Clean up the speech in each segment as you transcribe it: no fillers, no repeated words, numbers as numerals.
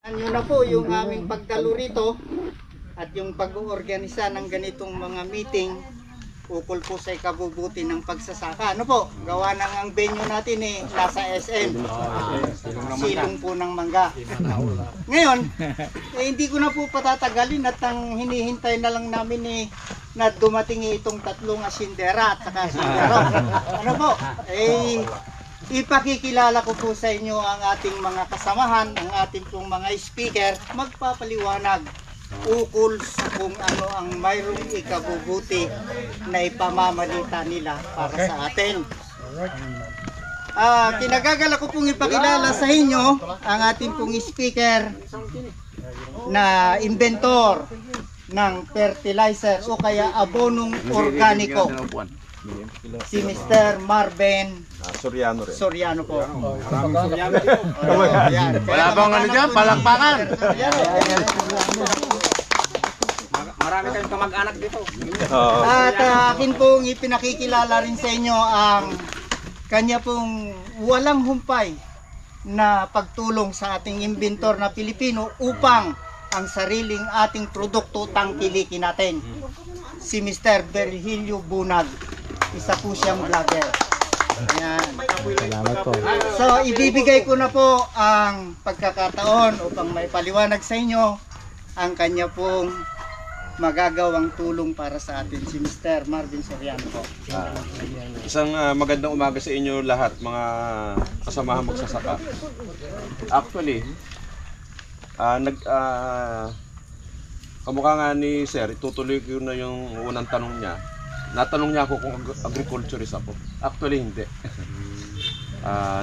Yun na po yung aming pagdalo rito at yung pag-oorganisa ng ganitong mga meeting ukol po sa ikabubuti ng pagsasaka. Ano po, gawa nang ang venue natin nasa SM, silong po ng mangga. Ngayon, hindi ko na po patatagalin at ang hinihintay na lang namin na dumating itong tatlong asindera at saka asindero. Ano po, ipakikilala ko po sa inyo ang ating mga kasamahan, ang ating pong mga speaker, magpapaliwanag ukol sa kung ano ang mayroong ikabubuti na ipamamalita nila para sa atin. Kinagagala ko pong ipakilala sa inyo ang ating pong speaker na inventor ng fertilizer o kaya abonong organiko. Si Mr. Marvin Soriano po. Wala bang ano dyan? Palakpakan! Marami kayong kamag-anak dito. At akin pong ipinakikilala rin sa inyo ang kanya pong walang humpay na pagtulong sa ating inventor na Pilipino upang ang sariling ating produkto tangkilikin natin. Si Mr. Virgilio Bunag. Isa po siyang vlogger. Ayan. Salamat po. So, ibibigay ko na po ang pagkakataon upang may paliwanag sa inyo ang kanya pong magagawang tulong para sa atin, si Mr. Marvin Soriano po. Isang magandang umaga sa inyo lahat, mga kasamahan magsasaka. Actually, kamukha nga ni Sir, itutuloy ko na yung unang tanong niya. Natanong niya ako kung agriculturist ako. Actually, hindi.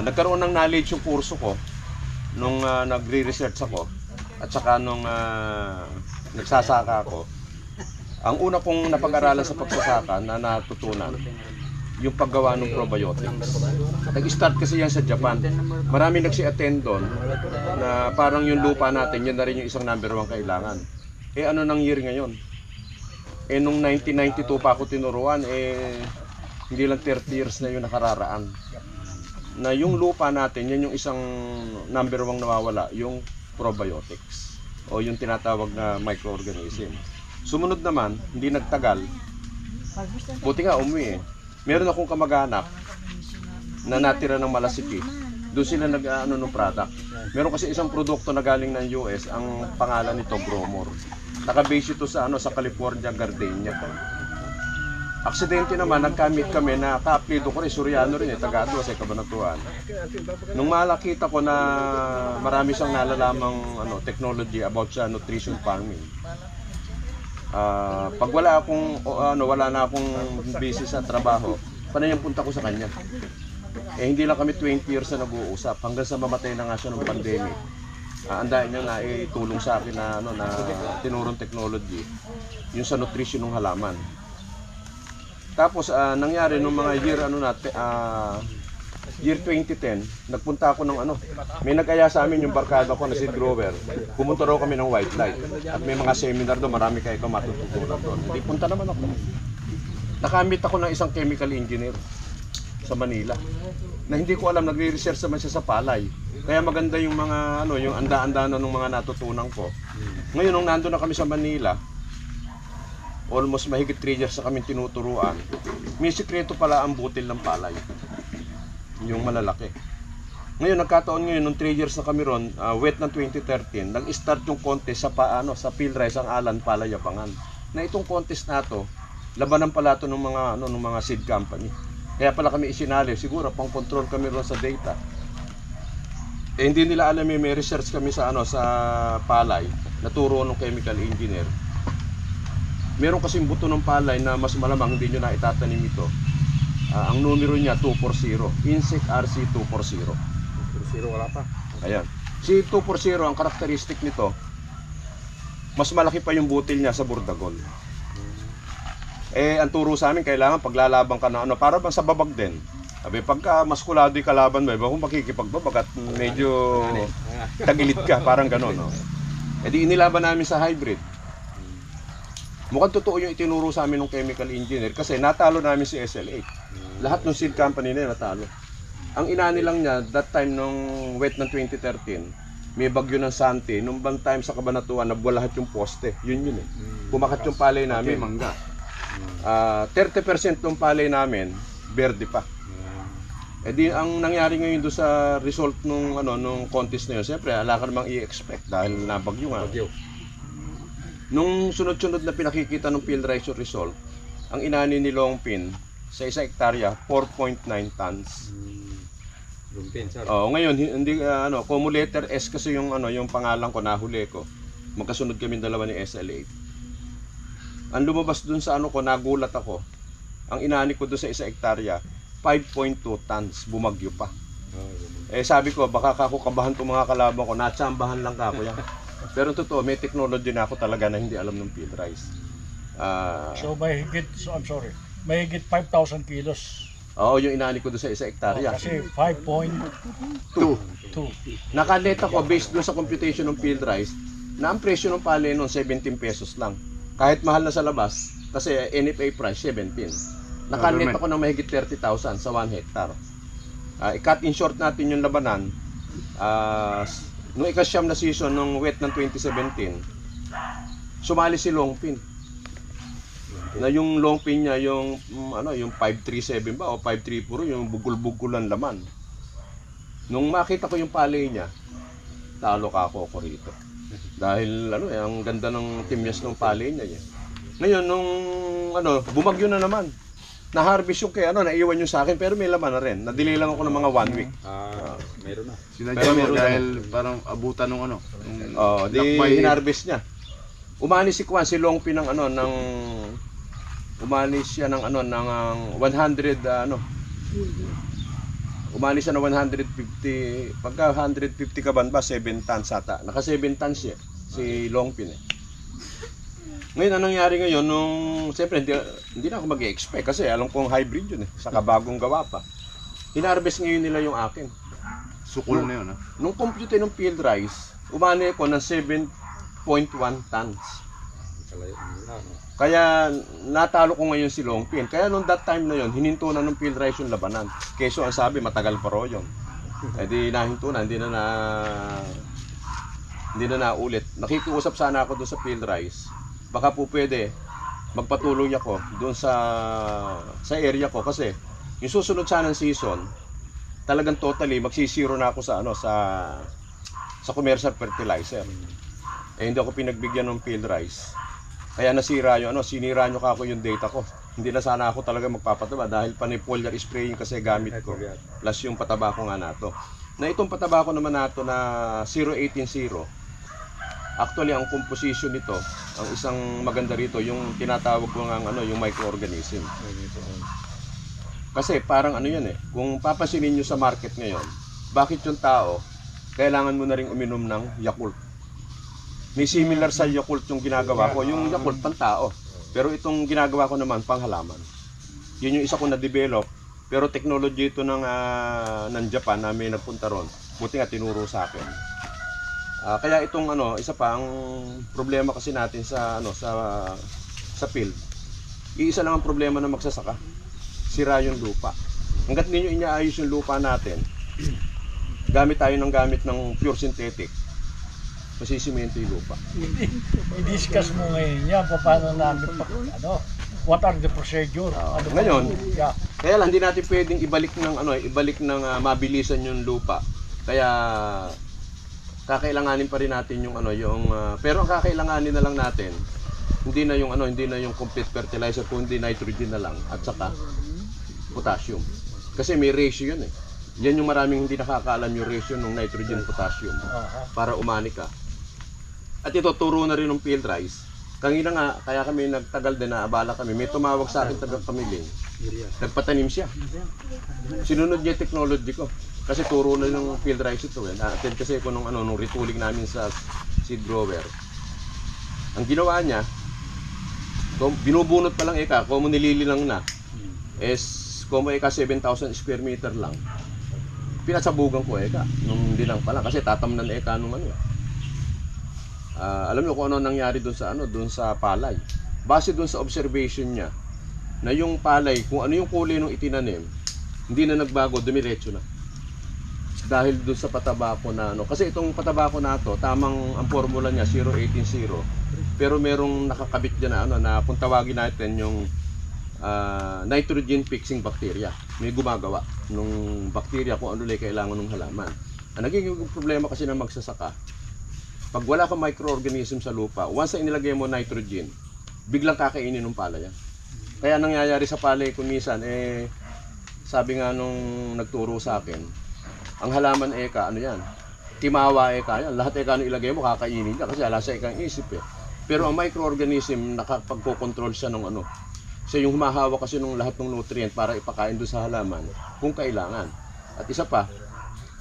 Nagkaroon ng knowledge yung kurso ko nung nagre-research ako at saka nung nagsasaka ako. Ang una kong napag-aralan sa pagsasaka na natutunan, yung paggawa ng probiotics. Nag-start kasi yan sa Japan. Marami nagsi-attend doon na parang yung lupa natin, yun na rin yung isang number 1 kailangan. Ano nang year ngayon? Nung 1992 pa ako tinuruan, hindi lang 30 years na yung nakararaan. Na yung lupa natin, yan yung isang number 1 nawawala, yung probiotics. O yung tinatawag na microorganism. Sumunod naman, hindi nagtagal, buti nga umuwi Meron akong kamag-anak na natira ng Malasiki. Doon sila nag-ano ng product. Meron kasi isang produkto na galing ng US, ang pangalan nito Gromor. Naka-base ito sa sa California Gardenia. Aksidente naman, nagkamit kami na ka-apelido ko rin, Soriano rin, taga-Adwa sa Cabanatuan. Nung malakita ko na marami siyang nalalamang technology about sa nutrition farming. Pag wala na akong busy sa trabaho, panay ang punta ko sa kanya. Hindi lang kami 20 years na nag-uusap, hanggang sa mamatay na nga siya ng pandemic. Andahin niya na itulong sa akin na tinurong technology, yung sa nutrition ng halaman. Tapos nangyari nung mga year 2010, nagpunta ako ng may nag-aya sa amin yung barkada ko na seed grower. Pumunta raw kami ng White Light at may mga seminar doon, marami kayo matututunan doon. Hindi, punta naman ako. Nakamit ako ng isang chemical engineer sa Manila na hindi ko alam, nagre-research naman siya sa palay. Kaya maganda yung mga yung anda-anda na ng mga natutunan ko. Ngayon nung nandoon na kami sa Manila, almost mahigit 3 years na kami tinuturuan. May sikreto pala ang butil ng palay. Yung malalaki. Ngayon nagkataon nung 3 years na kami ron, wet ng 2013, nag-start yung contest sa field rice ang Alan Palay Yapangan. Na itong contest na to, labanan pala to ng mga seed company. Kaya pala kami isinali, siguro pang control kami ron sa data. Hindi nila alam may research kami sa sa palay, naturo ng chemical engineer. Meron kasing buto ng palay na mas malamang hindi nyo na itatanim ito. Ang numero niya 240, Insect RC 240. 240 wala pa. Ayan. Si 240 ang karakteristik nito, mas malaki pa yung butil niya sa Burdagol. Ang turo sa amin, kailangan paglalabang ka na para bang sa babag din. Sabi, pagka maskulado yung kalaban mo, kung makikipagbabag at medyo tagilid ka, parang gano'n. Di inilaban namin sa hybrid. Mukhang totoo yung itinuro sa amin ng chemical engineer kasi natalo namin si SL8. Lahat ng seed company na natalo. Ang inani lang niya, that time nung wet ng 2013, may bagyo ng Sante, nung bang time sa Cabanatuan, nabuwa lahat yung poste. Yun eh. Pumakat yung palay namin. Mangga. 30% ng palay namin, berde pa. Eh di, ang nangyari ngayon doon sa result nung contest na yun, siyempre, ala ka namang i-expect dahil nabagyo nga. Nung sunod-sunod na pinakikita ng field rice result, ang inani ni Longpin sa 1 hektarya, 4.9 tons. Ngayon hindi Cumulator S kasi yung yung pangalan ko, nahuli ko. Magkasunod kami dalawa ni SLA. Ang lumabas dun sa nagulat ako. Ang inani ko doon sa 1 hektarya, 5.2 tons, bumagyo pa. Eh sabi ko, baka ako kabahan tong mga kalaban ko, natsambahan lang ka ako yan. Pero totoo, may technology na ako talaga na hindi alam ng field rice. So I'm sorry, may higit 5,000 kilos. Oo, yung inani ko doon sa 1 hektarya. Kasi 5.2. Nakaleta ko based doon sa computation ng field rice na ang presyo ng palay noon 17 pesos lang. Kahit mahal na sa labas, kasi NFA price 17. Nakaleta ko ng mahigit 30,000 sa 1 hectare. I-cut in short natin yung labanan. Noong ikasyam na season ng wet ng 2017, sumali si Longpin. Na yung Longpin niya, yung 537 ba o 534, yung bugul-bugulan laman. Nung makita ko yung palay niya, talo ka ako rito. Dahil ang ganda ng timyas ng palay niya. Ngayon nung bumagyo na naman. Na-harvest yung naiwan yung sa akin, pero may laman na rin. Na-delay lang ako ng mga 1 week. Meron na. Pero meron dahil parang abutan ng hinarvest niya. Umanis si Longpin ng umanis siya ng 100 umanis siya ng 150, pagka 150 kaban ba 7 tons ata. Naka 7 tons siya si Longpin eh. Ngayon, anong nangyari ngayon, siyempre, hindi na ako mag-expect kasi alam kong hybrid yun eh, saka bagong gawa pa. Hinarvest ngayon nila yung akin. Sukol na yun, ha? Nung compute ng field rice, umani ko ng 7.1 tons. Kaya natalo ko ngayon si Longpin. Kaya nung that time na yun, hininto na ng field rice yung labanan. Keso ang sabi, matagal pa raw yun. Eh di nahinto na, hindi na naulit. Nakikiusap sana ako doon sa field rice. Baka po pwede magpatuloy ako doon sa area ko kasi yung susunod sanang season talagang totally magsisiro na ako sa commercial fertilizer. Eh hindi ako pinagbigyan ng field rice. Kaya nasira yung sinira nyo ako yung data ko. Hindi na sana ako talaga magpapataba dahil panipolyer spraying kasi gamit ko. Plus yung pataba ko nga nato. Na itong pataba ko naman nato na 0180. Actually, ang composition nito, ang isang maganda rito, yung tinatawag ko ng yung microorganism. Kasi parang yan eh, kung papasinin nyo sa market ngayon, bakit yung tao, kailangan mo na rin uminom ng Yakult. May similar sa Yakult yung ginagawa ko, yung Yakult pang tao. Pero itong ginagawa ko naman, pang halaman. Yun yung isa ko na-develop, pero technology ito ng Japan na may nagpunta ron. Buti nga tinuro sa akin. Kaya itong isa pa ang problema kasi natin sa field. Iisa lang ang problema ng magsasaka. Sira yung lupa. Hangga't ninyo inaayos yung lupa natin, gamit ng pure synthetic. Masisimento yung lupa. I-discuss mo ngayon yan, paano namin what are the procedure? Ngayon, kaya lang hindi natin pwedeng ibalik ng mabilisan yung lupa. Kaya kakailanganin pa rin natin yung pero ang kakailanganin na lang natin hindi na yung complete fertilizer kundi nitrogen na lang at saka potassium. Kasi may ratio yun eh. Yan yung maraming hindi nakakaalam yung ratio ng nitrogen potassium para umani ka. At ito turo na rin ng field rice. Kanina nga kaya kami nagtagal din na abala kami. May tumawag sa akin taga-pamiling. Nagpatanim siya. Sinunod niya yung technology ko. Kasi turo na yung field rice ito eh. Na-attend kasi ko nung retooling namin sa seed grower. Ang ginawa niya, binubunot pa lang eka, kung nilililang na, is kung eka 7,000 square meter lang. Pinasabugan ko eka, nung dilang pa lang. Kasi tatamnan eka nung alam niyo kung ano nangyari doon sa palay. Base doon sa observation niya, na yung palay, kung ano yung kulay ng itinanim, hindi na nagbago, dumiretso na. dahil doon sa patabako na ano. Kasi itong patabako na to, tamang ang formula niya 0180, pero merong nakakabit diyan na ano na kung tawagin natin yung nitrogen fixing bacteria. May gumagawa nung bacteria kung ano lang kailangan ng halaman. Ang naging problema kasi ng magsasaka, pag wala kang microorganism sa lupa, once na inilagay mo nitrogen, biglang kakainin ng palay yan. Kaya nangyayari sa palay kung minsan, sabi nga nung nagturo sa akin, ang halaman eka, ano yan? Timawa eka yan. Lahat eka nung ilagay mo, kakainin ka kasi ala sa eka ang isip eh. Pero ang microorganism, nakapagkocontrol siya ng ano. Siya yung humahawak kasi ng lahat ng nutrient para ipakain doon sa halaman kung kailangan. At isa pa,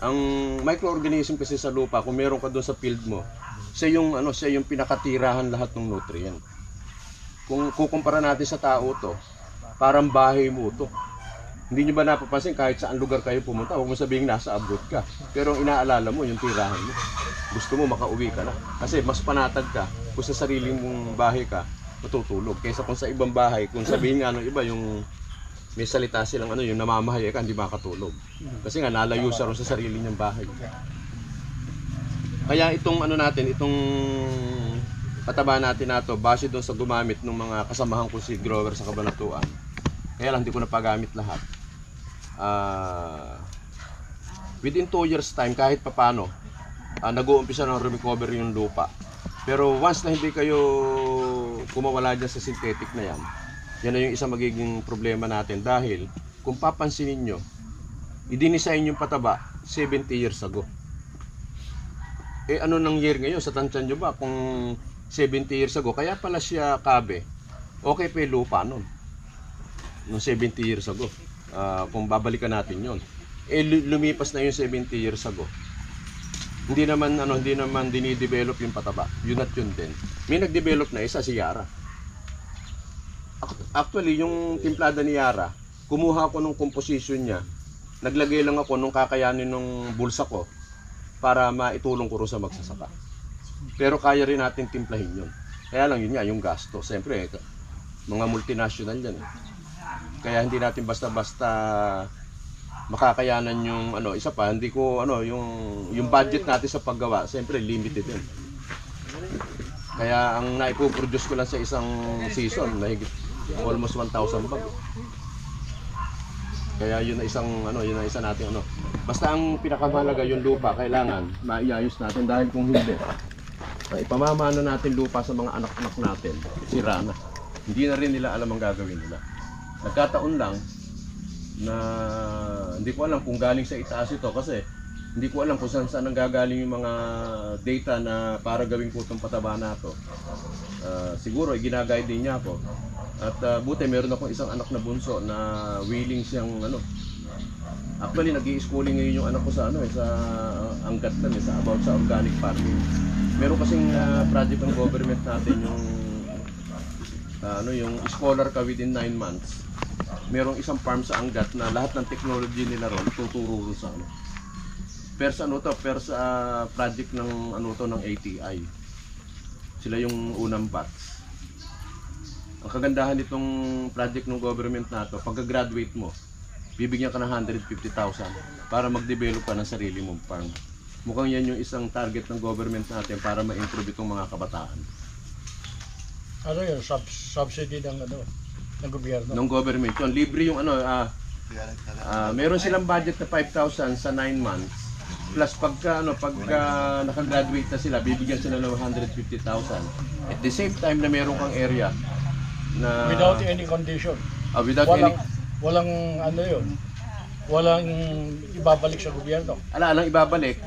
ang microorganism kasi sa lupa, kung meron ka doon sa field mo, siya yung pinakatirahan lahat ng nutrient. Kung kukumpara natin sa tao to, parang bahay mo to. Hindi nyo ba napapansin kahit saan lugar kayo pumunta, huwag mo sabihin nasa abroad ka. Pero ang inaalala mo, yung tirahan mo. Gusto mo makauwi ka na. Kasi mas panatag ka kung sa sariling mong bahay ka, matutulog. Kaysa kung sa ibang bahay, kung sabihin nga ng iba, yung may salita silang ano, yung namamahay ka, hindi makatulog. Kasi nga nalayo siya rin sa sarili niyang bahay. Kaya itong ano natin, itong pataba natin na to, base doon sa gumamit ng mga kasamahan ko si grower sa Cabanatuan. Kaya lang hindi ko napagamit lahat. Within 2 years time, kahit papano, nag-uumpisa ng recover yung lupa. Pero once na hindi kayo kumawala dyan sa synthetic na yan, yan na yung isang magiging problema natin. Dahil kung papansinin nyo, i-design yung pataba 70 years ago. Ano nang year ngayon? Sa tansyan nyo ba? Kung 70 years ago, kaya pala siya kabe, okay pa yung lupa nun. Noong 70 years ago. Kung babalikan natin yon, lumipas na yung 70 years ago. Hindi naman dinidevelop yung pataba. Yun at yun din. May nagdevelop na isa, si Yara. Actually, yung timplada ni Yara, kumuha ko nung composition niya. Naglagay lang ako nung kakayanin ng bulsa ko para maitulong ko rin sa magsasaka. Pero kaya rin natin timplahin yun. Kaya lang yun nga, yung gasto. Siyempre, mga multinational yan. Kaya hindi natin basta-basta makakayanan yung ano, isa pa, hindi ko yung budget natin sa paggawa, siyempre limited din. Kaya ang naipo-produce ko lang sa isang season, nahigit almost 1,000 bag. Kaya yun na isang isa natin ano. Basta ang pinakamahalaga yung lupa, kailangan maiayos natin dahil kung hindi, ipamamana natin lupa sa mga anak-anak natin, sira na. Hindi na rin nila alam ang gagawin nila. Nagkataon lang na hindi ko alam kung galing sa itaas ito kasi hindi ko alam kung saan nanggagaling yung mga data na para gawin ko itong pataba na ito. Siguro ginaguide din niya ako. At buti meron akong isang anak na bunso na willing siyang actually nag-i-schooling ngayon yung anak ko sa sa Angat lang about sa organic farming. Meron kasing project ng government natin yung yung scholar ka within 9 months. Merong isang farm sa Angat na lahat ng technology nila ron tuturo sa First project ng ng ATI. Sila yung unang batch. Ang kagandahan nitong project ng government na to, pagka-graduate mo, bibigyan ka ng 150,000 para mag-develop ka ng sarili mong farm. Mukhang yan yung isang target ng government natin para ma-improve itong mga kabataan. Ano yun? Subsidy ng gobyerno? Ng government yun. Libre yung meron silang budget na 5,000 sa 9 months. Plus pagka nakagraduate na sila, bibigyan sila ng 150,000. At the same time na meron kang area na without any condition. Walang ibabalik sa gobyerno. Alang ibabalik.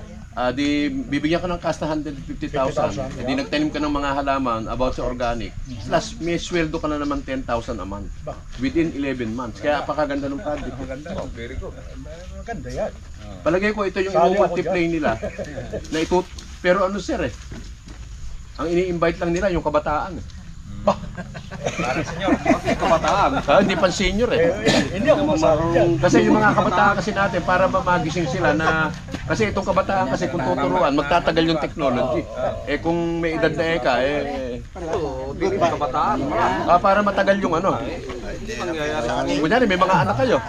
Bibigyan ka ng cash na 150,000. Hindi nagtanim ka ng mga halaman about sa organic. Plus may sweldo ka na naman 10,000 a month within 11 months. Kaya apakaganda ng project. Very good. Maganda yan. Palagay ko ito yung i-multiply nila. Pero sir ang ini-invite lang nila yung kabataan. Parang senyor, kabataan. Hindi pa senior Hindi ako masarap dyan. Kasi yung mga kabataan kasi natin para mamagising sila na kasi itong kabataan kasi kung tuturuan magtatagal yung technology. Kung may edad na eka Hindi pa kabataan. para matagal yung kunyari may mga anak kayo.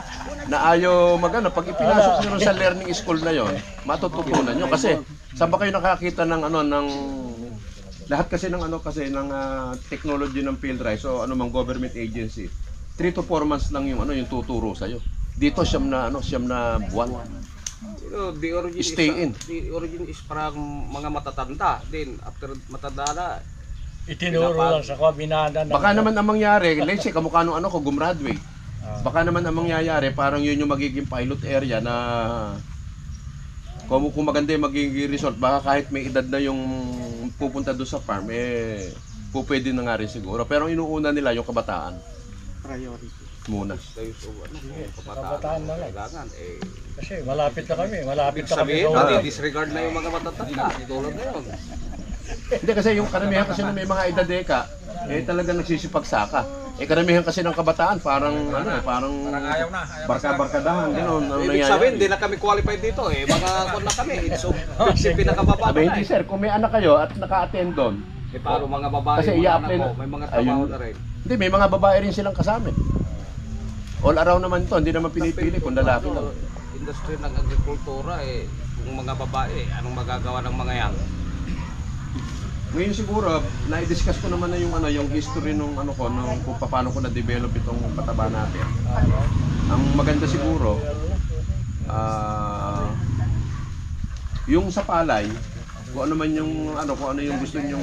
na ayaw magano pag ipinasok niyo sa learning school na yon, matututunan niyo kasi saan ba kayo nakakita ng ano ng lahat kasi ng ano kasi ng technology ng PhilDrive so ano mang government agency 3 to 4 months lang yung ano yung tuturo sa iyo. Dito siyam na buwan. The origin Stay in. The origin is parang mga matatanda. Then after matanda na, Itinuro lang sa ko, binada na. Baka naman ang mangyari, let's say kamukha nung ano ko gumraduate. Baka naman ang mangyayari parang yun yung magiging pilot area na kung maganda yung magiging resort, baka kahit may edad na yung pupunta doon sa farm, pwede na nga rin siguro. Pero ang inuuna nila yung kabataan Priority. muna. tayo sa Kabataan na lang. kailangan Kasi malapit na kami, malapit na kami. sabihin, sa disregard na yung mga matatanda. Tulad na yun. Hindi kasi yung karamihan kasi ng may mga edadeka, talagang nagsisipagsaka. Karamihan kasi ng kabataan parang ayaw na. barka-barkadahan, gano'n. Ibig sabihin, hindi na kami qualified dito Mga kon na kami. It's so pinakababa Sabi, na hindi sir, kung may anak kayo at naka-attend doon, paano mga babae, Kasi mga i-apply anak na- ko, may mga trabaho Ayun. na rin. hindi, may mga babae rin silang kasama. All around naman to, hindi naman pinipili kung lalaki lang. Industry ng agrikultura kung mga babae, anong magagawa ng mga yan? Ngayon siguro, na-discuss ko naman na yung yung history nung kung paano ko na-develop itong pataba natin. Ang maganda siguro, yung sa palay, kung ano man yung kung ano yung gusto niyo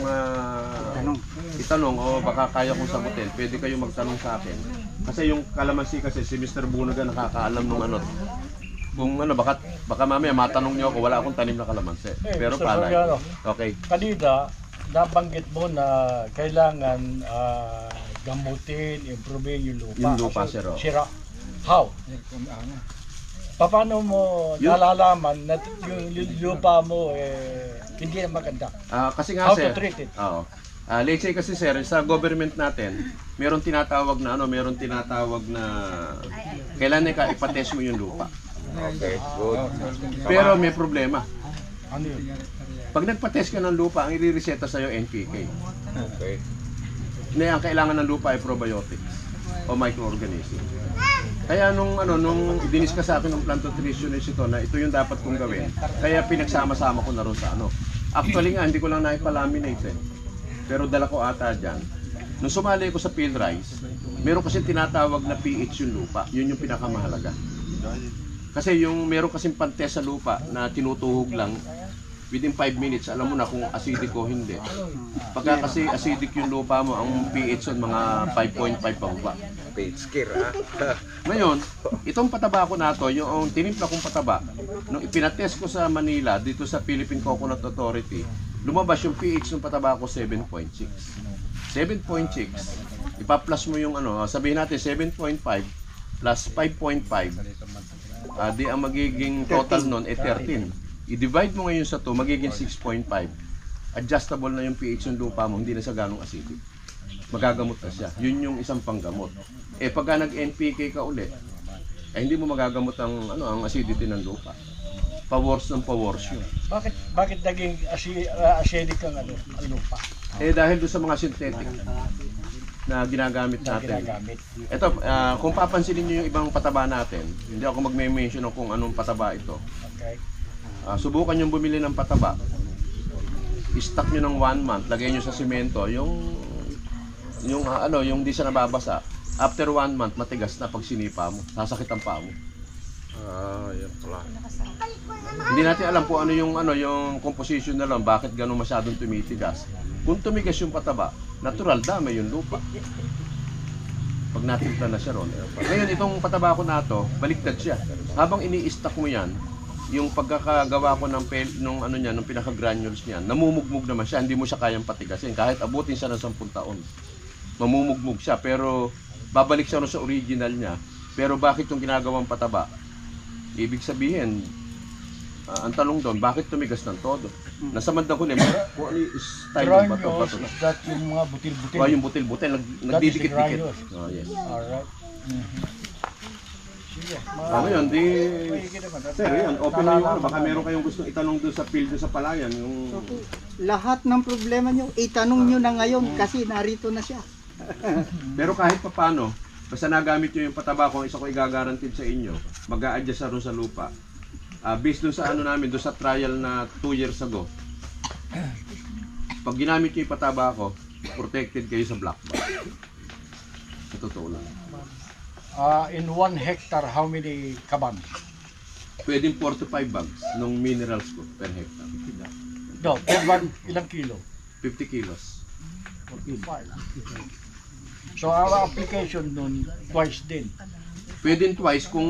itanong o baka kaya kong sagutin, pwede kayong magtanong sa akin. Kasi yung kalamansi kasi si Mr. Bunaga nakakaalam nung kung baka mamaya matanong niyo ako, wala akong tanim na kalamansi. Pero Mr. palay. Soriano. Okay. Kanina, nabanggit mo na kailangan gamutin, improve yung lupa. Yung lupa, Kasi sir, oh. sira. How? Paano mo nalalaman na yung lupa mo hindi na maganda? Kasi nga How sir, to treat it? Oo. Let's say kasi sir, sa government natin, meron tinatawag na kailan ka ipatest mo yung lupa. Okay, good. Pero may problema. Ano yun? Pag nagpa-test ka ng lupa, ang i-reseta sa'yo NPK. Okay. Hindi, ang kailangan ng lupa ay probiotics o microorganism. Kaya nung idinis ka sa akin ng plant nutritionist ito na ito yung dapat kong gawin, kaya pinagsama-sama ko na ron sa Actually nga, hindi ko lang naipalaminate Pero dala ko ata dyan. Nung sumali ko sa PhilRice, meron kasi tinatawag na pH yung lupa. Yun yung pinakamahalaga. Kasi meron kasing pantest sa lupa na tinutuhog lang within 5 minutes, alam mo na kung acidic o hindi. Pagka kasi acidic yung lupa mo, ang pH yun mga 5.5 pababa. Page care, Ngayon, itong pataba ko na to, yung tinimpla kong pataba, nung ipinatest ko sa Manila, dito sa Philippine Coconut Authority, lumabas yung pH ng pataba ko 7.6. 7.6, ipa-plus mo yung sabihin natin 7.5 plus 5.5, di ang magiging total nun 13. I-divide mo ngayon sa 2, magiging 6.5. Adjustable na yung pH ng lupa mo, hindi na siya ganong acidic. Magagamot na siya. Yun yung isang panggamot. Pagka nag-NPK ka uli, hindi mo magagamot ang acidity ng lupa. Pa-worse ng pa-worse yun. Bakit naging acidic ang lupa? Dahil doon sa mga synthetic na ginagamit natin. Ito, kung papansinin niyo yung ibang pataba natin, hindi ako magme-mention kung anong pataba ito. Okay. Subukan yung bumili ng pataba. I-stock nyo ng 1 month, lagay nyo sa simento, yung di siya nababasa. After 1 month, matigas na pag sinipa mo. Sasakit ang paa mo. Yan pala. Hindi natin alam kung yung composition na lang, bakit gano'n masyadong tumitigas. Kung tumigas yung pataba, natural dami yung lupa. Pag natimpla na siya ron. Ngayon, itong pataba ko na to, baliktad siya. Habang ini-stock mo yan, yung pagkakagawa ko ng nung pinaka-granules niyan, namumugmug naman siya, hindi mo siya kayang patigasin kahit abutin siya ng 10 taon. Mamumugmug siya pero babalik siya sa original niya. Pero bakit yung ginagawang pataba? Ibig sabihin, ang tanong doon, bakit tumigas ng todo? Nasa bandang huli, kung ano yung style ng bato. Granules, is that yung mga butil-butil? Yung butil-butil, nagdidikit-dikit. granules. Yes. Alright. Sige. Ngayon, sir, yun, open na yung baka Nalalaman meron kayong gustong itanong doon sa field doon sa palayan, yung Lahat ng problema nyo, itanong nyo na ngayon kasi narito na siya. pero kahit papaano, Basta nagamit nyo yung pataba ko, isa ko igagarantin sa inyo, mag-a-adjust sa ron sa lupa. Based dun sa ano namin, dun sa trial na 2 years ago, pag ginamit nyo yung pataba ko, protected kayo sa black bag. Sa totoo lang. In 1 hectare, how many kabang? Pwedeng 4 to 5 bags ng minerals ko per hectare. No, per bag, ilang kilo? 50 kilos. 45. So our application nun, twice din. Pwedeng twice kung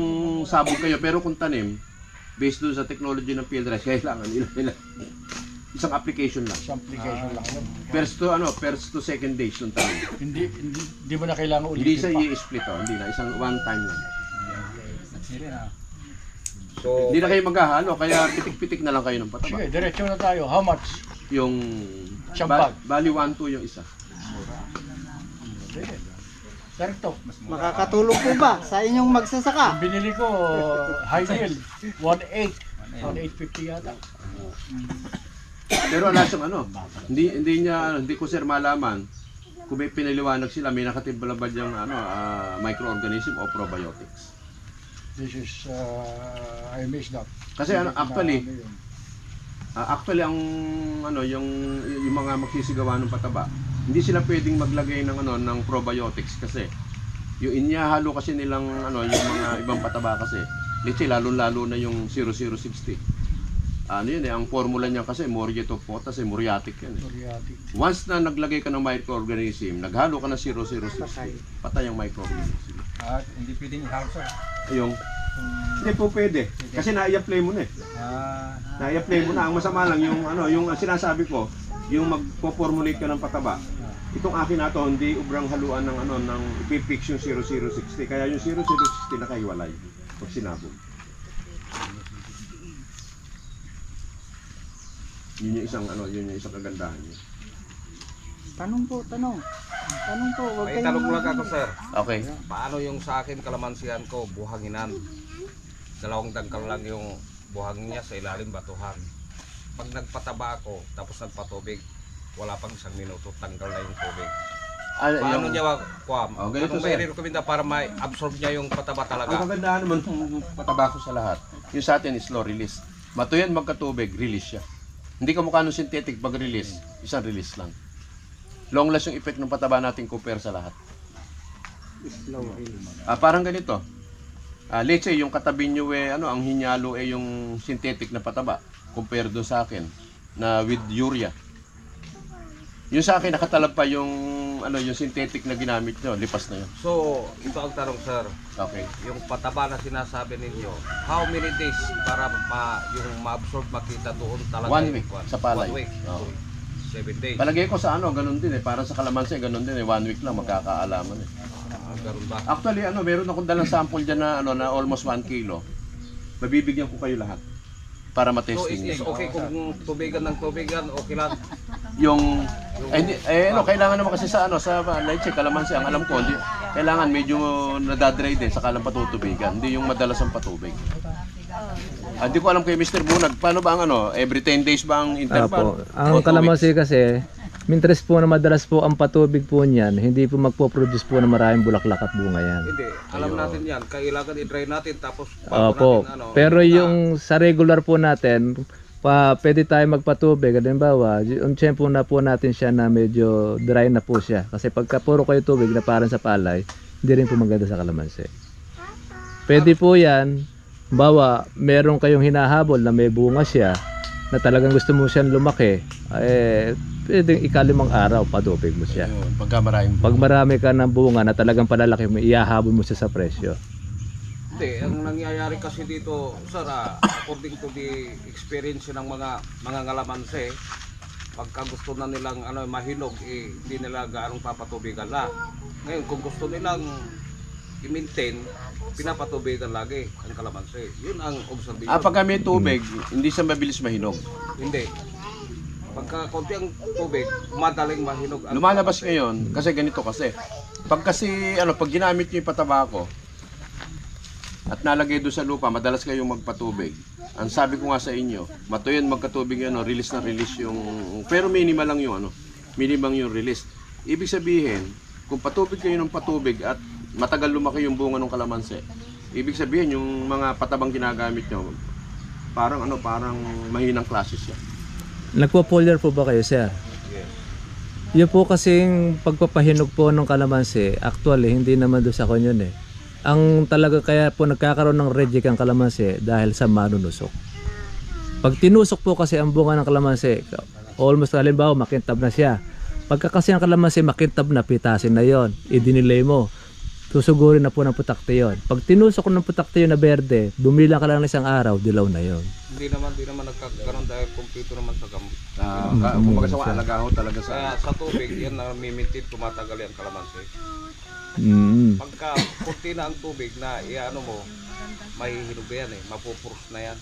sabog kayo, pero kung tanim, based dun sa technology ng field rice, kailangan isang application lang. Sa application lang yun. First to second days yung tanim. Hindi mo na kailangan ulitin Hindi sa pa. i-split hindi na, isang one time lang. So, Hindi na kayo maghahalo, kaya pitik-pitik na lang kayo ng pataba. Sige, diretso na tayo. How much? Yung Isang bag. bali 1-2 yung isa. Sige. Direkto. Makakatulong po ba sa inyong magsasaka? Binili ko high yield, 1.8. 1.850 yata. Pero wala siyang hindi ko sir malaman kung may pinaliwanag sila, may nakatibalabad yung microorganism o probiotics. This is, I miss that. Kasi actually ang yung mga magsisigawa ng pataba, hindi sila pwedeng maglagay ng ng probiotics kasi yung inyahalo kasi nilang yung mga ibang pataba kasi let's say lalo na yung 0060. Ang formula niya kasi muriate of potash, muriatic yan. Muriatic. Once na naglagay ka ng microorganism, naghalo ka ng 0060, patay ang microorganism. hindi pwedeng ihalo, sir. Hindi po pwede. Kasi na-i-apply mo na eh. Na-i-apply mo na. Ang masama lang yung sinasabi ko, yung magpo-formulate ka ng pataba. Itong akin na to, hindi ubrang haluan ng ipipix yung 0060. Kaya yung 0060 nakahiwalay pag sinabog. Yun yung isang kagandahan niya. Tanong po. Tanong po. Huwag May tanong lang ako, sir. Okay. Paano yung sa akin kalamansihan ko, buhanginan? 2 dangkal lang yung buhangin niya sa ilalim batuhan. Pag nagpataba ako, tapos nagpatubig, wala pang 1 minuto, tanggal na yung tubig. Paano niya ganito, anong may sir. recommenda para ma-absorb niya yung pataba Ang talaga? kagandahan naman ng pataba ko sa lahat, yung sa atin is slow release. Matuyan magkatubig, release siya. Hindi ka mukha ng synthetic pag release, isang release lang. Long last yung effect ng pataba natin compare sa lahat. Parang ganito. Let's say yung katabi nyo ang hinyalo yung synthetic na pataba compare doon sa akin na with urea. Yung sa akin nakatalab pa yung yung synthetic na ginamit nyo, lipas na yun. So, ito ang tanong, sir. Okay. Yung pataba na sinasabi ninyo, how many days para yung ma-absorb makita doon talaga? 1 week sa palay. 1 week. Oo. 7 days. Palagay ko sa ganun din parang sa kalamansi ganun din 1 week lang magkakaalaman Ganun ba? Actually meron akong dalang sample diyan na almost 1 kilo. Mabibigyan ko kayo lahat para So, ma-testing is niyo. okay kung tubigan ng tubigan, okay lang. Kailangan naman kasi sa let's say kalamansi, ang alam ko, kailangan medyo nadadry din saka lang patutubigan, hindi yung madalas ang patubig. Hindi ko alam kay Mr. Bunag, paano ba ang every 10 days ba ang interval? Ang kalamansi kasi, mintres po na madalas po ang patubig po niyan, hindi po magpo-produce po ng maraming bulaklak at bunga yan. Hindi, alam natin yan. Kailangan i-dry natin tapos Opo, natin pero yung sa regular po natin, pwede tayo magpatubig. Halimbawa, yung tiyempo na po natin siya na medyo dry na po siya. Kasi pagka puro kayo tubig na parang sa palay, hindi rin po maganda sa kalamansi. Pwede po yan. Meron kayong hinahabol na may bunga siya na talagang gusto mo siyang lumaki, pwedeng ika-5 araw patubig mo siya. Pag marami ka ng bunga na talagang palalaki mo, ihahabol mo siya sa presyo. Hindi, ang nangyayari kasi dito, sir, according to the experience ng mga ngalamansi, pagka gusto na nilang mahinog, hindi nila gaanong papatubigan na. Ngayon, kung gusto nilang i-maintain, pinapatubigan lagi ang kalamansi. Yun ang observation. Pagka may tubig, hindi siya mabilis mahinog. Hindi. Pagka konti ang tubig, madaling mahinog. Lumalabas ngayon, kasi ganito kasi. Pag ginamit niyo yung pataba ko, at nalagay doon sa lupa, madalas kayong magpatubig. Ang sabi ko nga sa inyo, matuyan magkatubig release na release yung, pero minimal lang yung minimal yung release. Ibig sabihin, kung patubig kayo ng patubig at matagal lumaki yung bunga ng kalamansi. Ibig sabihin yung mga patabang ginagamit nyo, parang mahinang klase siya. Nagpo-foliar po ba kayo, sir? Yun po kasing pagpapahinog po ng kalamansi, actually hindi naman doon sa kanyon eh. Ang talaga kaya po nagkakaroon ng reject ang kalamansi dahil sa manunusok. Pag tinusok po kasi ang bunga ng kalamansi, almost halimbawa makintab na siya. Pagka kasi ang kalamansi makintab na, pitasin na yon, idinilay mo, susugurin na po ng putakte yon. Pag tinusok ng putakte yon na berde, bumilang ka lang ng isang araw, dilaw na yon. Hindi naman nagkakaroon dahil kumpleto naman sa gamot. Kumbaga sa alaga ho talaga Kaya sa... sa tubig, yan na mimintin, tumatagal yan kalamansi. Pagka kunti na ang tubig na iano mo, mahihinog yan eh, mapupurs na yan.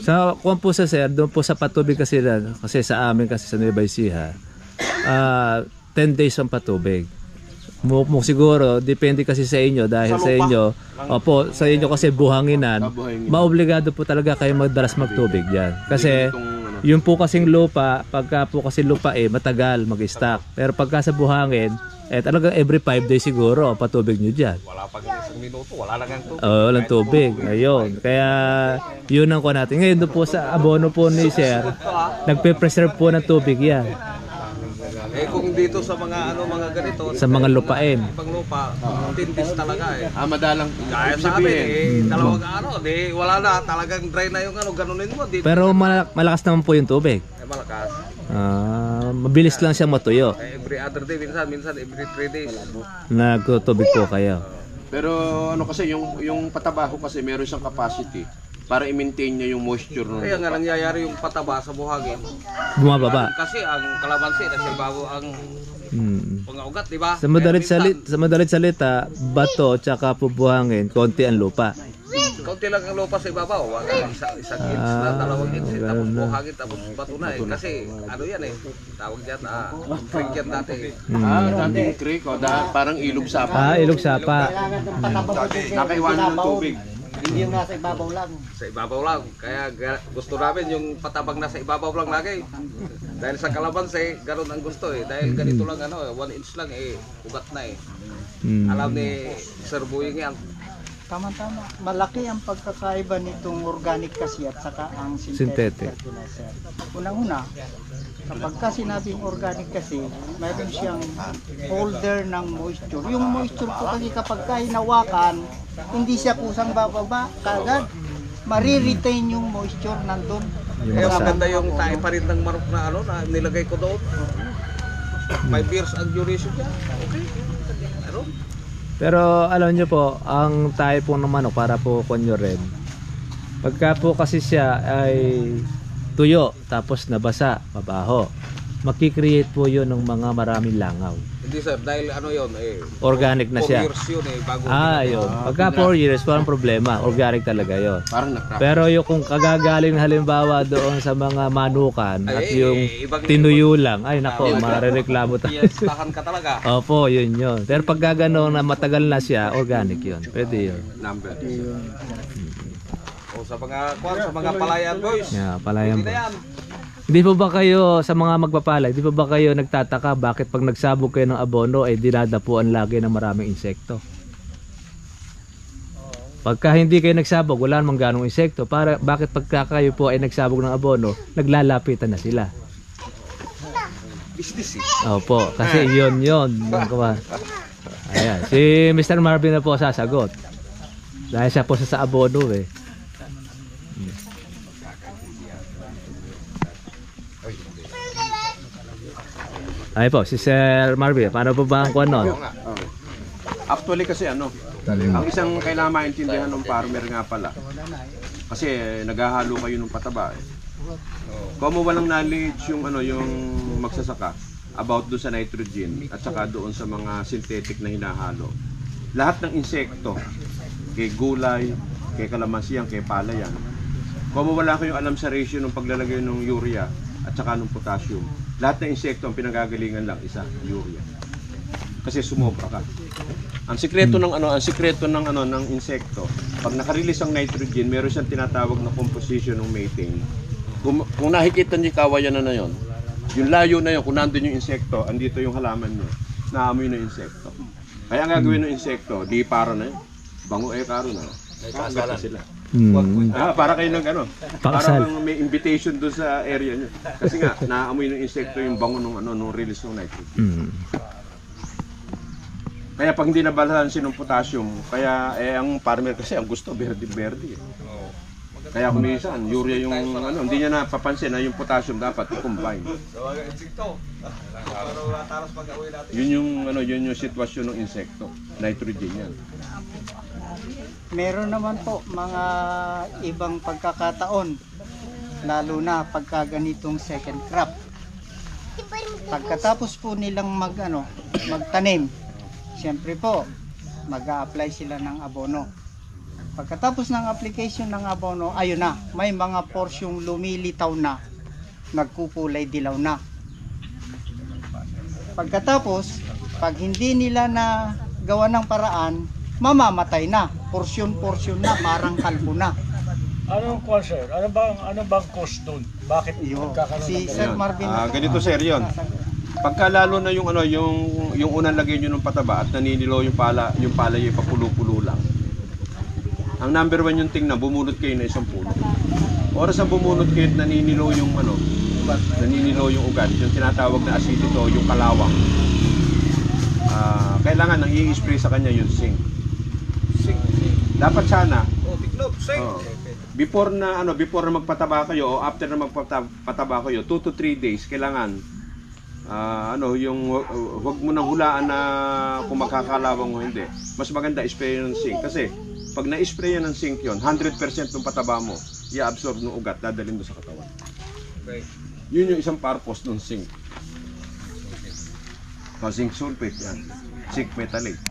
Sa kung po sa sir, doon po sa patubig kasi sa amin kasi sa Nueva Ecija, 10 days ang patubig. Siguro, depende kasi sa inyo dahil sa inyo, opo, sa inyo kasi buhanginan, maobligado po talaga kayo magdalas magtubig diyan. Kasi yun po kasing lupa, pagka po kasi lupa matagal mag-stock. Pero pagka sa buhangin, talaga every 5 days siguro ang patubig nyo dyan. Wala pag isang minuto, wala lang ang tubig. Walang tubig. Ayun. Kaya yun ang kuha natin. Ngayon doon po sa abono po ni Sir, nagpe-preserve po ng tubig yan. Kung dito sa mga mga ganito, Sa mga lupain. Ibang lupa, tindis talaga eh. madalang Kaya sa amin dalawang wala na, talagang dry na yung ganunin mo. Dito, Pero malakas naman po yung tubig. malakas. Mabilis lang siya matuyo. Every other day, minsan every 3 days. Nagtutubig po kayo. Pero kasi yung patabaho kasi meron siyang capacity para i-maintain niya yung moisture ng Kaya nga nangyayari yung pataba sa buhangin. Bumababa. Kasi ang kalamansi, nasa bago ang pangugat, di ba? Sa madalit salita, bato tsaka pubuhangin, konti ang lupa. Kaunti lang ang lupa sa ibabaw. Isang inch na, 2 inch. Tapos buhangin, tapos bato na eh. Kasi yan eh. Tawag dyan, creek yan dati. dating creek parang ilog sapa. Ilog sapa. Kailangan ng patabang Nakaiwanan ng tubig. Hindi yung nasa ibabaw lang. Sa ibabaw lang. Kaya gusto namin yung patabang nasa ibabaw lang lagi. Dahil sa kalamansi, ganun ang gusto eh. Dahil ganito lang 1 inch lang ugat na eh. Alam ni Sir Buying yan. Tama-tama. Malaki ang pagkakaiba nitong organic kasi at saka ang Synthetic. synthetic fertilizer. Unang-una, kapag ka sinabing organic kasi, mayroon siyang holder ng moisture. Yung moisture po kasi kapag ka hinawakan, hindi siya kusang bababa, kagad mariretain yung moisture nandun. Kaya maganda yung tae pa rin ng marok na na nilagay ko doon. 5 years ang duration niya. Okay. Pero alam nyo po, ang tayo po ng manok para po kunyo rin. Pagka po kasi siya ay tuyo, tapos nabasa, mabaho, makikreate po yun ng mga maraming langaw. Hindi sir, dahil yun Organic na 4 siya. years yun bago. Yun. Pagka 4 years, walang problema. Organic talaga yun. Parang nakrap. Pero yung kung kagagaling halimbawa doon sa mga manukan at yung ibang- tinuyo lang, ay nako, marereklamo tayo. Tahan ka talaga. Opo, yun. Pero pag gano'n na matagal na siya, organic yun. Pwede yun. Number. O sa mga palayan boys. Yeah, palayan Hindi po. na yan. Hindi po ba kayo sa mga magpapalay, di ba kayo nagtataka bakit pag nagsabog kayo ng abono ay dinadapuan lagi ng maraming insekto? Pagka hindi kayo nagsabog, wala namang ganong insekto. Bakit pagka kayo po ay nagsabog ng abono, naglalapitan na sila? Business Opo, kasi yun. Ayan, si Mr. Marvin na po sasagot. Dahil siya po sa abono eh. Ay po, si Sir Marvin, paano po ba ang kuwan nun? Actually kasi ang isang kailangan maintindihan ng farmer nga pala. Kasi naghahalo kayo ng pataba Kung mo walang knowledge yung magsasaka about doon sa nitrogen at saka doon sa mga synthetic na hinahalo. Lahat ng insekto, kay gulay, kay kalamansiyan, kay palayan. Kung wala kayong alam sa ratio ng paglalagay ng urea at saka ng potassium, lahat ng insekto ang pinagagalingan lang isa, urea. Kasi sumobra ka. Ang sikreto ng insekto, pag naka-release ang nitrogen, meron siyang tinatawag na composition ng methane. Kung nakikita niyo kawayan na yon, yung layo na yon, kung nandun yung insekto, andito yung halaman niyo, naamoy na insekto. Kaya ang gagawin ng insekto, di para na yun. Bango karo na. Kakagat na sila. Para kayo ng ano, Pakasal. parang may invitation doon sa area nyo. Kasi nga, naamoy ng insekto yung bango nung release ng nitrogen. Kaya pag hindi nabalansin ng potassium, kaya ang farmer kasi ang gusto, berde-berde. Kaya kung minsan, urea yung hindi niya napapansin na yung potassium dapat i-combine. Yun yung sitwasyon ng insekto. Nitrogen yan. Meron naman po mga ibang pagkakataon, lalo na pagka ganitong second crop. Pagkatapos po nilang magtanim, siyempre po, mag-a-apply sila ng abono. Pagkatapos ng application ng abono, ayun na, may mga porsyong lumilitaw na, nagkukulay dilaw na. Pagkatapos, pag hindi nila na gawa ng paraan, mamamatay na, porsyon-porsyon na, parang kalbo na. Anong concern? Ano bang cause doon? Bakit nagkakaroon Si ng Sir Ayun. Marvin, Ganito sir, yun. Pagka lalo na yung yung unang lagay nyo ng pataba at naninilo yung palay yung papulo-pulo lang. Ang number 1 yung tingnan, bumunot kayo na isang puno. Oras na bumunot kayo at naninilo yung ugat, yung tinatawag na acidito, yung kalawang. Kailangan nang i-spray sa kanya yung zinc. Dapat sana before na magpataba kayo o after na magpataba kayo 2 to 3 days kailangan yung wag mo nang hulaan na kung magkakalawang o hindi. Mas maganda spray ng zinc kasi pag na-spray ng zinc yon, 100% ng pataba mo i-absorb ng ugat, dadalhin mo sa katawan. Yun yung isang purpose ng zinc. Zinc sulfate yan. Zinc metalate.